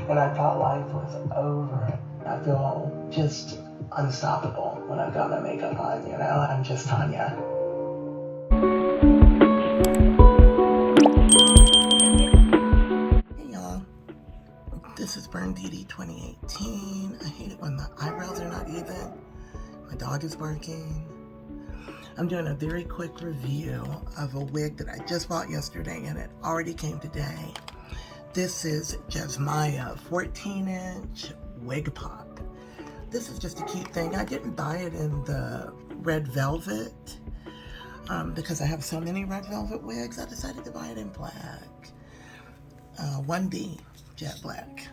and I thought life was over. I feel just unstoppable when I've got my makeup on, you know? I'm just Tanya. Hey y'all, this is Burn Beauty 2018. I hate it when the eyebrows are not even. My dog is barking. I'm doing a very quick review of a wig that I just bought yesterday and it already came today. This is Jasmiyah 14-inch Wigpop. This is just a cute thing. I didn't buy it in the red velvet because I have so many red velvet wigs. I decided to buy it in black. 1D, jet black.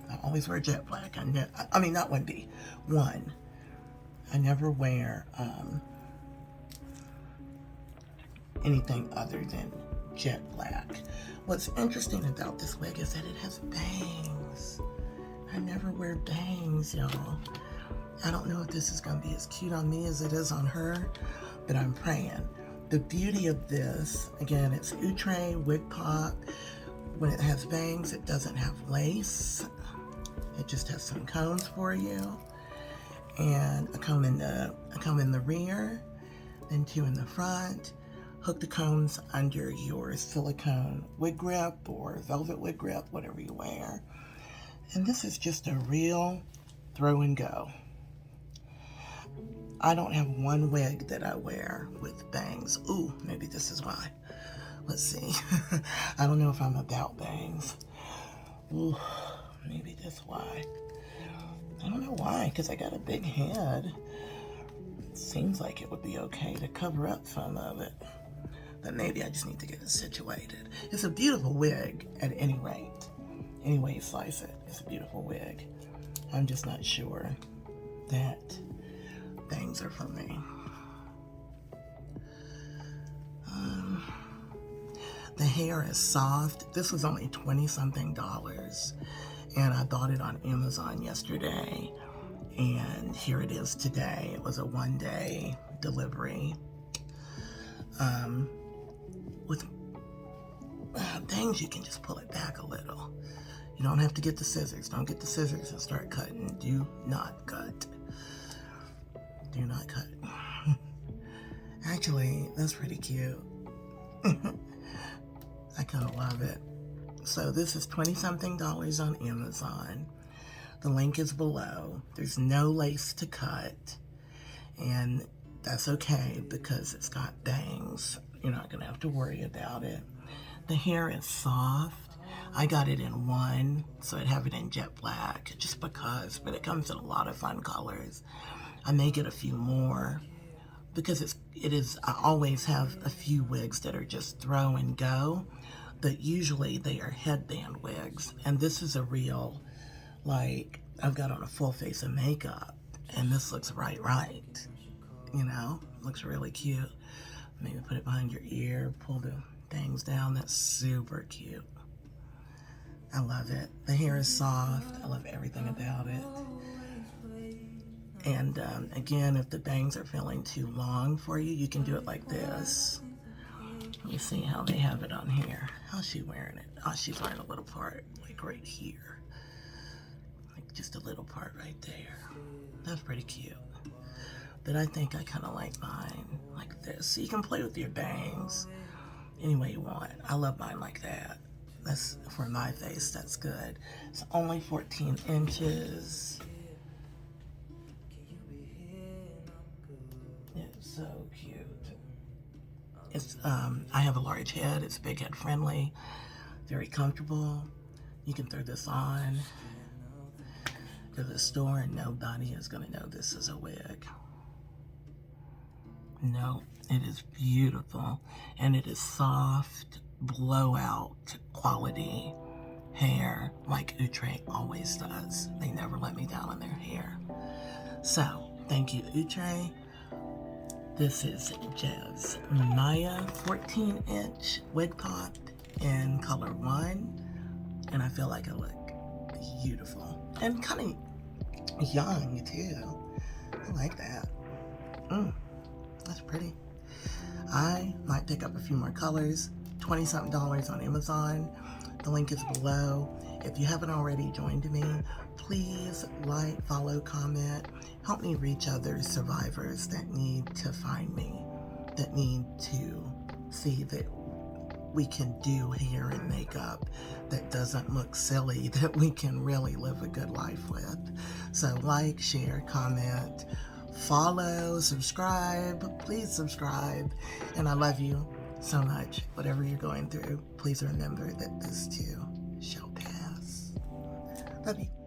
I always wear jet black. I mean, not 1D, 1. I never wear anything other than jet black. What's interesting about this wig is that it has bangs. I never wear bangs, y'all. I don't know if this is going to be as cute on me as it is on her, but I'm praying. The beauty of this, again, it's Outre Wigpop. When it has bangs, it doesn't have lace. It just has some combs for you, and a comb in the rear, then 2 in the front. Hook the combs under your silicone wig grip or velvet wig grip, whatever you wear. And this is just a real throw and go. I don't have one wig that I wear with bangs. Ooh, maybe this is why. Let's see. I don't know if I'm about bangs. Ooh, maybe that's why. I don't know why, because I got a big head. It seems like it would be okay to cover up some of it. But maybe I just need to get it situated. It's a beautiful wig at any rate. Any way you slice it, it's a beautiful wig. I'm just not sure that bangs are for me. The hair is soft. This was only $20-something, and I bought it on Amazon yesterday, and here it is today. It was a 1-day delivery. With bangs, you can just pull it back a little. You don't have to get the scissors. Don't get the scissors and start cutting. Do not cut. Do not cut. Actually, that's pretty cute. I kind of love it. So this is $20-something on Amazon. The link is below. There's no lace to cut, and that's okay because it's got bangs. You're not gonna have to worry about it. The hair is soft. I got it in 1, so I'd have it in jet black just because, but it comes in a lot of fun colors. I may get a few more because I always have a few wigs that are just throw and go, but usually they are headband wigs. And this is a real, like, I've got on a full face of makeup and this looks right, you know, looks really cute. Maybe put it behind your ear, pull the bangs down. That's super cute. I love it. The hair is soft. I love everything about it. And again, if the bangs are feeling too long for you, you can do it like this. Let me see how they have it on here. How's she wearing it? Oh, she's wearing a little part, like right here. Like just a little part right there. That's pretty cute. But I think I kind of like mine like this. So you can play with your bangs any way you want. I love mine like that. That's for my face, that's good. It's only 14 inches. It's so cute. It's I have a large head. It's big head friendly, very comfortable. You can throw this on to the store and nobody is gonna know this is a wig. No, it is beautiful, and it is soft, blowout quality hair like Outre always does. They never let me down on their hair. So, thank you, Outre. This is Jasmiyah 14-inch Wigpop in color 1, and I feel like I look beautiful and kind of young too. I like that. That's pretty. I might pick up a few more colors. $20-something on Amazon. The link is below. If you haven't already joined me, please like, follow, comment. Help me reach other survivors that need to find me, that need to see that we can do hair and makeup that doesn't look silly, that we can really live a good life with. So like, share, comment, follow, subscribe. Please subscribe. And I love you so much. Whatever you're going through, please remember that this too shall pass. Love you.